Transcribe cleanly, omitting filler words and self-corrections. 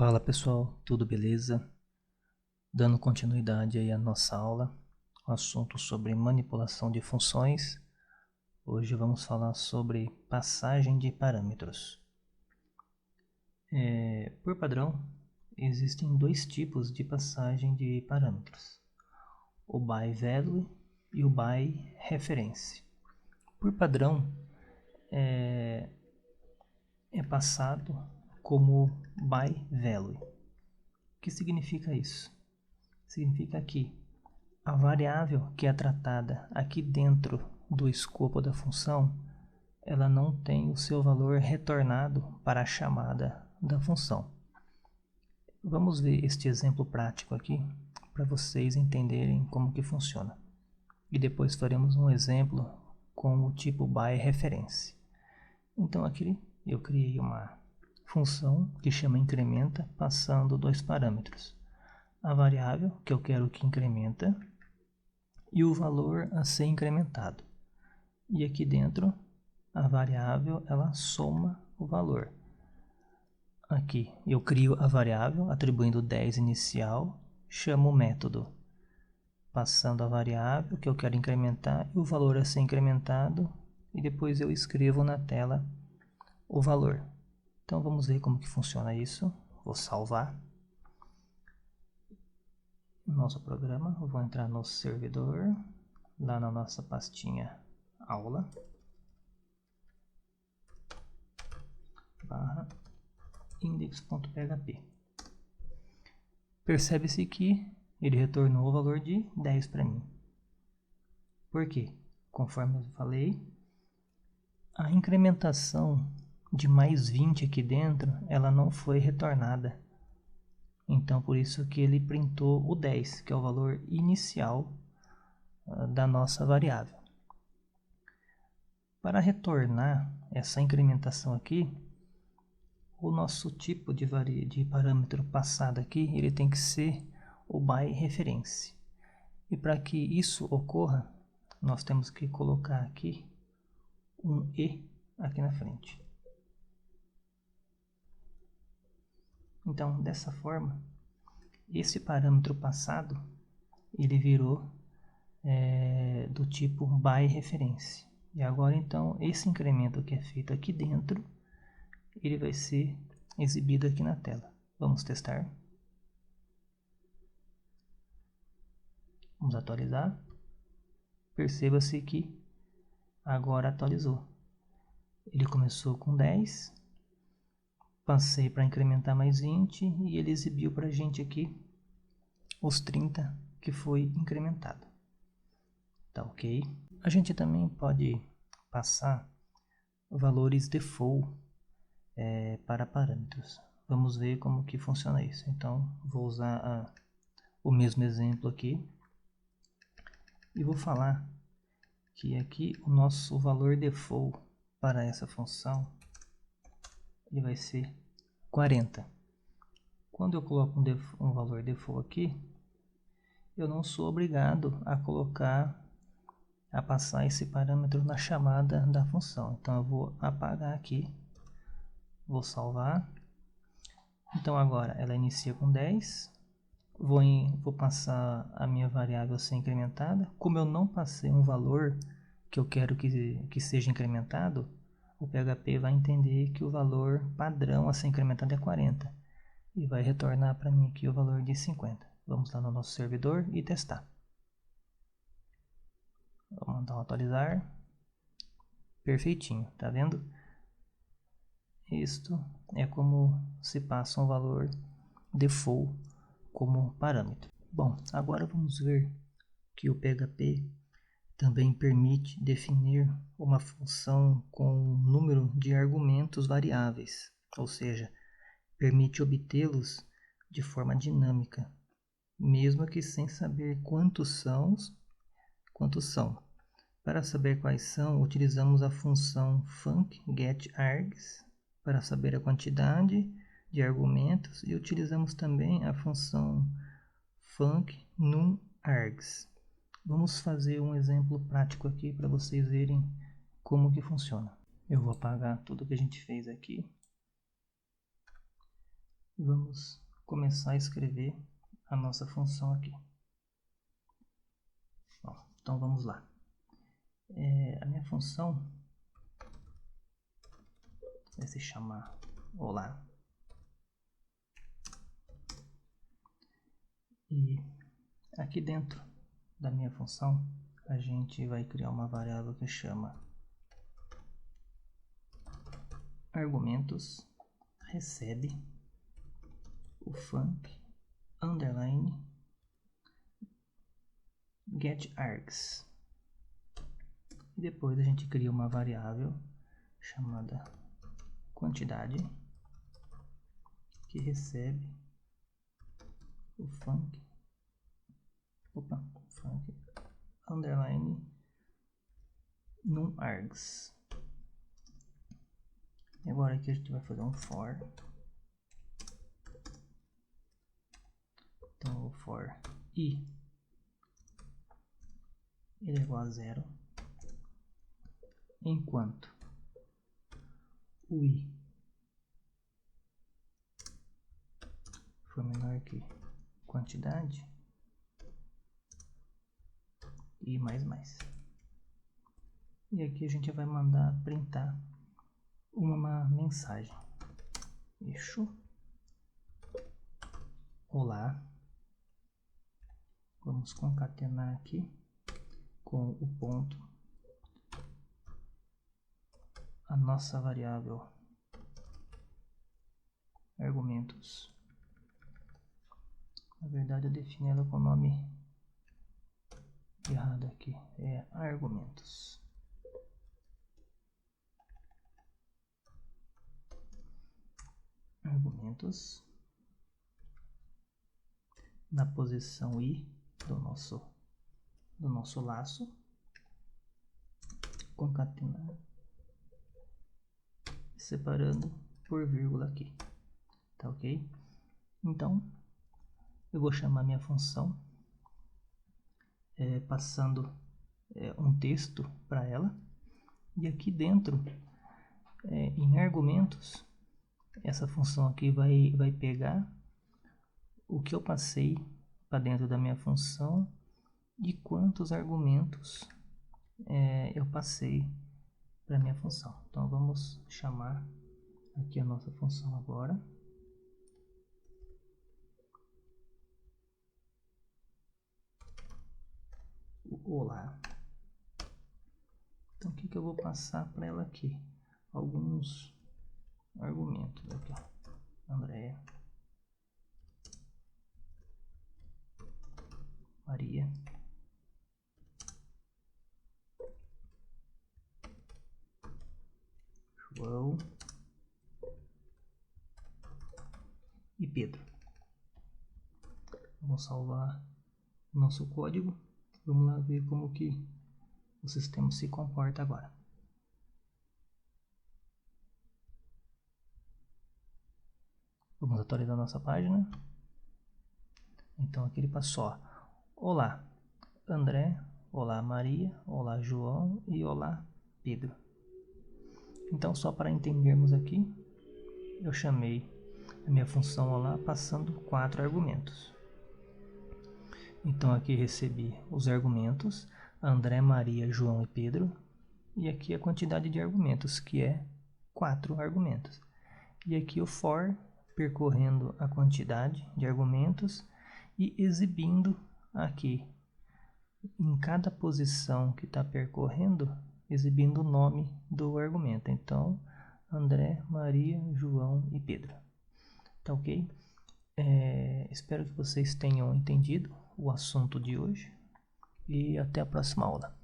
Fala pessoal, tudo beleza? Dando continuidade aí à nossa aula, assunto sobre manipulação de funções. Hoje vamos falar sobre passagem de parâmetros. Por padrão, existem dois tipos de passagem de parâmetros, o by value e o by reference. Por padrão, é passado como by value. O que significa isso? Significa que a variável que é tratada aqui dentro do escopo da função, ela não tem o seu valor retornado para a chamada da função. Vamos ver este exemplo prático aqui para vocês entenderem como que funciona. E depois faremos um exemplo com o tipo by reference. Então aqui eu criei uma função que chama incrementa, passando dois parâmetros. A variável que eu quero que incrementa e o valor a ser incrementado. E aqui dentro, a variável, ela soma o valor. Aqui, eu crio a variável, atribuindo 10 inicial, chamo o método, passando a variável que eu quero incrementar e o valor a ser incrementado, e depois eu escrevo na tela o valor. Então vamos ver como que funciona isso. Vou salvar nosso programa, eu vou entrar no servidor, lá na nossa pastinha aula, index.php. Percebe-se que ele retornou o valor de 10 para mim. Por quê? Conforme eu falei, a incrementação de mais 20 aqui dentro, ela não foi retornada. Então, por isso que ele printou o 10, que é o valor inicial da nossa variável. Para retornar essa incrementação aqui, o nosso tipo de parâmetro passado aqui, ele tem que ser o by reference. E para que isso ocorra, nós temos que colocar aqui um e aqui na frente. Então, dessa forma, esse parâmetro passado, ele virou do tipo by reference. E agora, então, esse incremento que é feito aqui dentro, ele vai ser exibido aqui na tela. Vamos testar. Vamos atualizar. Perceba-se que agora atualizou. Ele começou com 10, passei para incrementar mais 20 e ele exibiu para a gente aqui os 30 que foi incrementado. Tá ok? A gente também pode passar valores default para parâmetros. Vamos ver como que funciona isso. Então, vou usar o mesmo exemplo aqui e vou falar que aqui o nosso valor default para essa função ele vai ser 40. Quando eu coloco um valor default aqui, eu não sou obrigado a passar esse parâmetro na chamada da função. Então eu vou apagar aqui, vou salvar. Então agora ela inicia com 10, vou passar a minha variável a ser incrementada. Como eu não passei um valor que eu quero que seja incrementado, o PHP vai entender que o valor padrão a ser incrementado é 40 e vai retornar para mim aqui o valor de 50. Vamos lá no nosso servidor e testar. Vou mandar um atualizar. Perfeitinho, tá vendo? Isto é como se passa um valor default como parâmetro. Bom, agora vamos ver que o PHP também permite definir uma função com um número de argumentos variáveis, ou seja, permite obtê-los de forma dinâmica, mesmo que sem saber quantos são. Para saber quais são, utilizamos a função funcGetArgs para saber a quantidade de argumentos e utilizamos também a função funcNumArgs. Vamos fazer um exemplo prático aqui para vocês verem como que funciona. Eu vou apagar tudo que a gente fez aqui e vamos começar a escrever a nossa função aqui. Bom, então vamos lá. A minha função vai se chamar olá. E aqui dentro da minha função a gente vai criar uma variável que chama argumentos recebe o func underline getArgs. E depois a gente cria uma variável chamada quantidade que recebe o func underline numArgs. E agora aqui a gente vai fazer um for. Então o for i ele é igual a 0 enquanto o i for menor que quantidade e mais. E aqui a gente vai mandar printar uma mensagem. Olá. Vamos concatenar aqui com o ponto a nossa variável argumentos. Na verdade eu defini ela com o nome errado aqui, é argumentos. Argumentos na posição i do nosso laço, concatenar, separando por vírgula aqui, tá ok? Então eu vou chamar minha função passando um texto para ela, e aqui dentro em argumentos essa função aqui vai pegar o que eu passei para dentro da minha função e quantos argumentos eu passei para minha função. Então vamos chamar aqui a nossa função agora. Olá. Então o que eu vou passar para ela aqui? Alguns argumentos aqui, ó. Andréia, Maria, João e Pedro. Vamos salvar o nosso código. Vamos lá ver como que o sistema se comporta agora. Vamos atualizar nossa página. Então aqui ele passou, ó. Olá André, olá Maria, olá João e olá Pedro. Então só para entendermos aqui, eu chamei a minha função olá passando 4 argumentos. Então aqui recebi os argumentos André, Maria, João e Pedro, e aqui a quantidade de argumentos, que é 4 argumentos. E aqui o for percorrendo a quantidade de argumentos e exibindo aqui em cada posição que está percorrendo, exibindo o nome do argumento. Então André, Maria, João e Pedro. Tá ok? Espero que vocês tenham entendido o assunto de hoje e até a próxima aula.